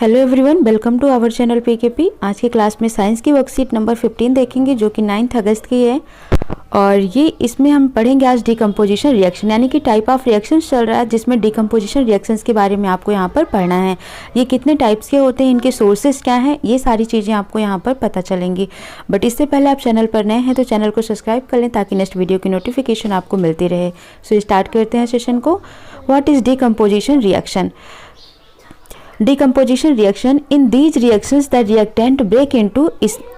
Hello everyone, welcome to our channel PKP. आज की class में साइंस की वर्कशीट नंबर 15 देखेंगे जो कि 9 अगस्त की है। और ये इसमें हम पढ़ेंगे आज डिकम्पोजिशन रिएक्शन, यानी कि टाइप ऑफ रिएक्शंस चल रहा है जिसमें डिकम्पोजिशन रिएक्शंस के बारे में आपको यहाँ पर पढ़ना है। ये कितने टाइप्स के होते हैं, इनके सोर्सेज क्या हैं, ये सारी चीज़ें आपको यहाँ पर पता चलेंगी। बट इससे पहले आप चैनल पर नए हैं तो चैनल को सब्सक्राइब कर लें ताकि नेक्स्ट वीडियो की नोटिफिकेशन आपको मिलती रहे। सो स्टार्ट करते हैं सेशन को। What is decomposition reaction? Decomposition reaction. In these reactions the reactant break into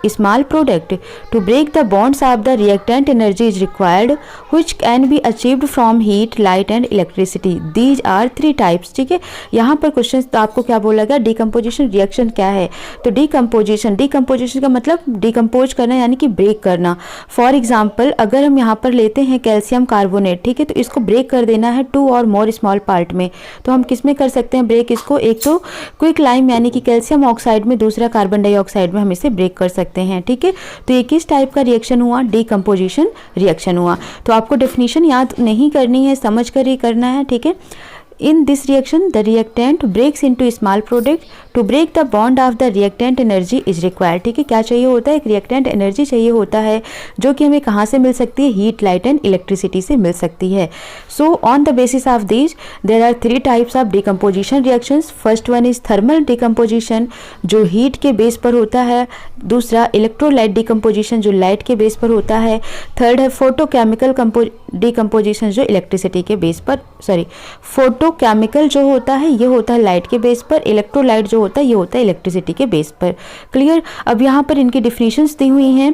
small product. To break the bonds of the reactant energy is required which can be achieved from heat, light and electricity. These are three types. ठीक है, यहाँ पर question तो आपको क्या बोला गया, decomposition reaction क्या है। तो डिकम्पोजिशन का मतलब डिकम्पोज करना यानी कि ब्रेक करना। फॉर एग्जाम्पल अगर हम यहाँ पर लेते हैं कैल्शियम कार्बोनेट, ठीक है, तो इसको ब्रेक कर देना है 2 और मोर स्मॉल पार्ट में। तो हम किस में कर सकते हैं ब्रेक इसको, एक तो क्विक लाइम यानी कि कैल्शियम ऑक्साइड में, दूसरा कार्बन डाइऑक्साइड में हम इसे ब्रेक कर सकते हैं। ठीक है, तो ये किस टाइप का रिएक्शन हुआ, डिकम्पोजिशन रिएक्शन हुआ। तो आपको डेफिनेशन याद नहीं करनी है, समझ कर ही करना है। ठीक है, in this reaction the reactant breaks into small product. To break the bond of the reactant energy is required. ठीक है, क्या चाहिए होता है, एक रिएक्टेंट एनर्जी चाहिए होता है जो कि हमें कहाँ से मिल सकती है, हीट, लाइट एंड इलेक्ट्रिसिटी से मिल सकती है। So on the basis of this there are 3 types of decomposition reactions. First one is thermal decomposition जो हीट के बेस पर होता है, दूसरा इलेक्ट्रोलाइट डिकम्पोजिशन जो लाइट के बेस पर होता है, थर्ड है फोटोकेमिकल डिकम्पोजिशन जो इलेक्ट्रिसिटी के बेस पर, फोटोकेमिकल जो होता है ये होता है लाइट के बेस पर, इलेक्ट्रोलाइट जो होता है ये होता है इलेक्ट्रिसिटी के बेस पर। क्लियर। अब यहाँ पर इनकी डिफिनीशंस दी हुई हैं।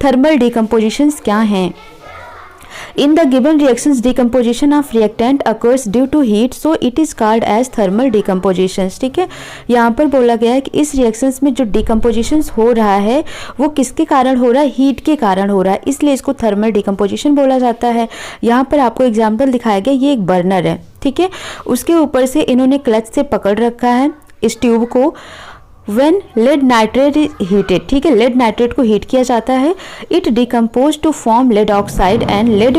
थर्मल डिकम्पोजिशंस क्या हैं? In the given reactions decomposition of reactant occurs due to heat, so it is called as thermal decompositions. ठीक है, यहाँ पर बोला गया है कि इस रिएक्शंस में जो डिकम्पोजिशंस हो रहा है वो किसके कारण हो रहा है, हीट के कारण हो रहा है, इसलिए इसको थर्मल डिकम्पोजिशन बोला जाता है। यहाँ पर आपको एग्जाम्पल दिखाया गया, ये एक बर्नर है, ठीक है, उसके ऊपर से इन्होंने क्लच से पकड़ रखा है इस ट्यूब को। When lead nitrate is heated, ठीक है, लेड नाइट्रेट को हीट किया जाता है, it decompose to form lead oxide and lead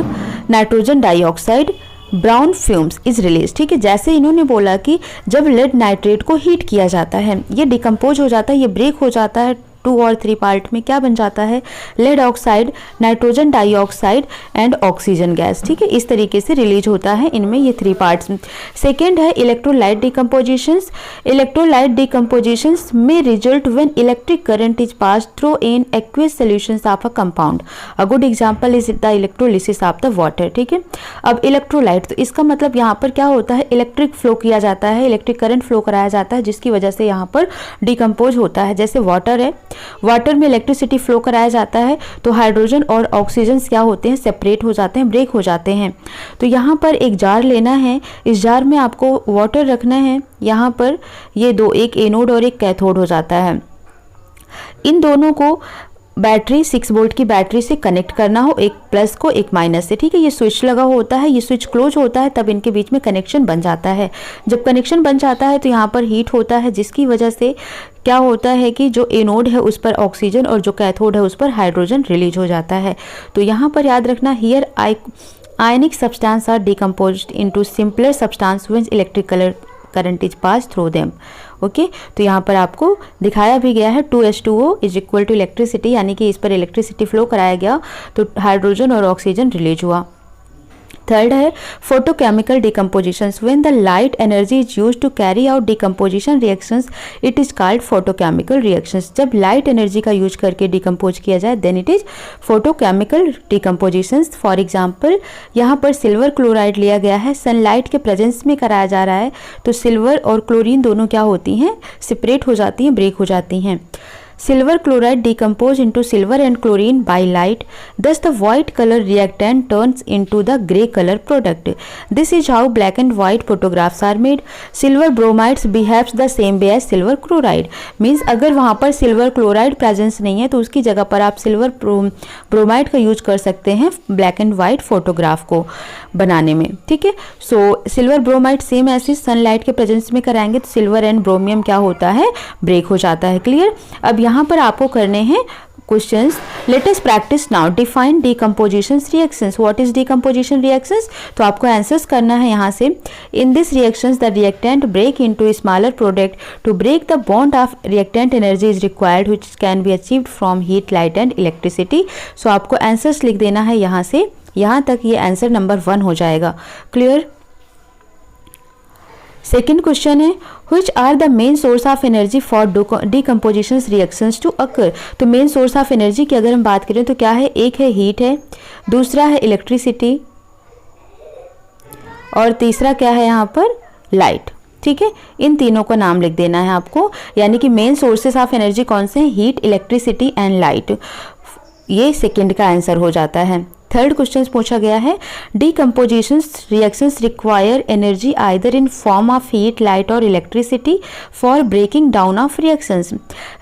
nitrogen dioxide, brown fumes is release. ठीक है, जैसे इन्होंने बोला कि जब लेड नाइट्रेट को हीट किया जाता है ये डिकम्पोज हो जाता है, ये ब्रेक हो जाता है 2 और 3 पार्ट में, क्या बन जाता है, lead oxide, nitrogen dioxide and oxygen gas. ठीक है, इस तरीके से रिलीज होता है इनमें ये 3 पार्ट्स। सेकेंड है इलेक्ट्रोलाइट डिकम्पोजिशंस। इलेक्ट्रोलाइट डिकम्पोजिशंस में result when electric current is pass through in aqueous solutions of a compound. A good example is the electrolysis of the water. ठीक है, अब इलेक्ट्रोलाइट, तो इसका मतलब यहाँ पर क्या होता है, इलेक्ट्रिक फ्लो किया जाता है, इलेक्ट्रिक करंट फ्लो कराया जाता है जिसकी वजह से यहाँ पर डिकम्पोज होता है। जैसे वाटर है, वाटर में इलेक्ट्रिसिटी फ्लो कराया जाता है तो हाइड्रोजन और ऑक्सीजन क्या होते हैं, सेपरेट हो जाते हैं, ब्रेक हो जाते हैं। तो यहाँ पर एक जार लेना है, इस जार में आपको वाटर रखना है, यहाँ पर ये दो, एक एनोड और एक कैथोड हो जाता है। इन दोनों को बैटरी 6 वोल्ट की बैटरी से कनेक्ट करना हो, एक प्लस को एक माइनस से। ठीक है, ये स्विच लगा होता है, ये स्विच क्लोज होता है तब इनके बीच में कनेक्शन बन जाता है। जब कनेक्शन बन जाता है तो यहाँ पर हीट होता है जिसकी वजह से क्या होता है कि जो एनोड है उस पर ऑक्सीजन और जो कैथोड है उस पर हाइड्रोजन रिलीज हो जाता है। तो यहाँ पर याद रखना, here ionic substance are decomposed into simpler substance when electric current is pass through them. Okay, तो यहाँ पर आपको दिखाया भी गया है 2H2O is equal to electricity, यानी कि इस पर इलेक्ट्रिसिटी फ्लो कराया गया तो हाइड्रोजन और ऑक्सीजन रिलीज हुआ। थर्ड है photochemical decompositions. When the light energy is used to carry out decomposition reactions it is called photochemical reactions. जब लाइट एनर्जी का यूज करके डिकम्पोज किया जाए then it is photochemical decompositions. For example यहाँ पर silver chloride लिया गया है, सनलाइट के प्रेजेंस में कराया जा रहा है तो सिल्वर और क्लोरीन दोनों क्या होती हैं, सेपरेट हो जाती हैं, ब्रेक हो जाती हैं। Silver chloride decompose into silver and chlorine by light. Thus the white color reactant turns into the gray color product. This is how black and white photographs are made. Silver bromides behaves the same way as silver chloride. Means अगर वहाँ पर silver chloride presence नहीं है तो उसकी जगह पर आप silver bromide का यूज कर सकते हैं black and white फोटोग्राफ को बनाने में। ठीक है, सो सिल्वर ब्रोमाइड सेम ऐसे सनलाइट के प्रेजेंस में कराएंगे तो सिल्वर एंड ब्रोमियम क्या होता है, ब्रेक हो जाता है। क्लियर। अब यहाँ पर आपको करने हैं questions. Let us practice now. Define decomposition reactions. What is decomposition reactions? तो आपको आंसर्स करना है यहाँ से. In this reactions the reactant break into a smaller product. To break the bond of reactant energy is required which can be achieved from heat, light and electricity. So आपको answers लिख देना है यहाँ से. यहाँ तक ये आंसर नंबर 1 हो जाएगा. क्लियर? सेकेंड क्वेश्चन है which are the main source of energy for decomposition reactions to occur. तो मेन सोर्स ऑफ एनर्जी की अगर हम बात करें तो क्या है, एक है हीट है, दूसरा है इलेक्ट्रिसिटी और तीसरा क्या है यहाँ पर लाइट. ठीक है, इन तीनों का नाम लिख देना है आपको. यानी कि मेन सोर्सेस ऑफ एनर्जी कौन से हैं, हीट, इलेक्ट्रिसिटी एंड लाइट. ये सेकेंड का आंसर हो जाता है. थर्ड क्वेश्चन पूछा गया है decomposition reactions require energy either in form of heat, light or electricity for breaking down of reactions.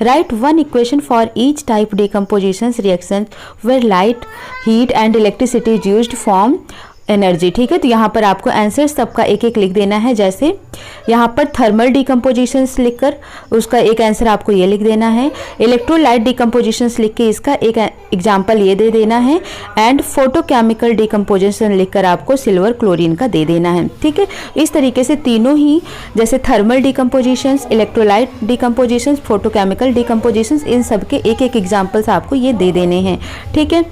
Write one equation for each type decomposition reaction where light, heat and electricity is used form energy. ठीक है, तो यहाँ पर आपको answer सबका एक एक लिख देना है. जैसे यहाँ पर थर्मल डिकम्पोजिशंस लिखकर उसका एक आंसर आपको ये लिख देना है. इलेक्ट्रोलाइट डिकम्पोजिशंस लिख के इसका एक एग्जाम्पल ये दे देना है. एंड फोटोकेमिकल डिकम्पोजिशन लिखकर आपको सिल्वर क्लोरीन का दे देना है. ठीक है, इस तरीके से तीनों ही जैसे थर्मल डिकम्पोजिशंस, इलेक्ट्रोलाइट डिकम्पोजिशंस, फोटोकेमिकल डिकम्पोजिशंस, इन सब के एक एक एग्जाम्पल्स आपको ये दे देने हैं. ठीक है.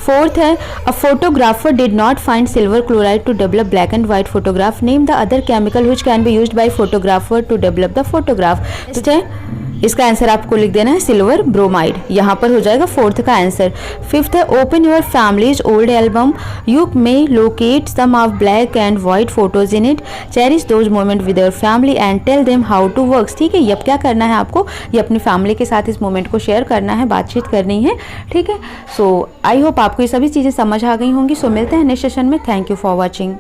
फोर्थ है a photographer did not find silver chloride to develop black and white photograph. Name the other chemical which can be used by photographer to develop the photograph. ठीक है, इसका आंसर आपको लिख देना है सिल्वर ब्रोमाइड. यहाँ पर हो जाएगा फोर्थ का आंसर. फिफ्थ है open your families old album. You may locate some of black and white photos in it. Cherish those moment with your family and tell them how to work. ठीक है, ये अब क्या करना है आपको, ये अपनी फैमिली के साथ इस मोमेंट को शेयर करना है, बातचीत करनी है. ठीक है, सो आई होप आपको ये सभी चीज़ें समझ आ गई होंगी. सो मिलते हैं नेक्स्ट सेशन में. Thank you for watching.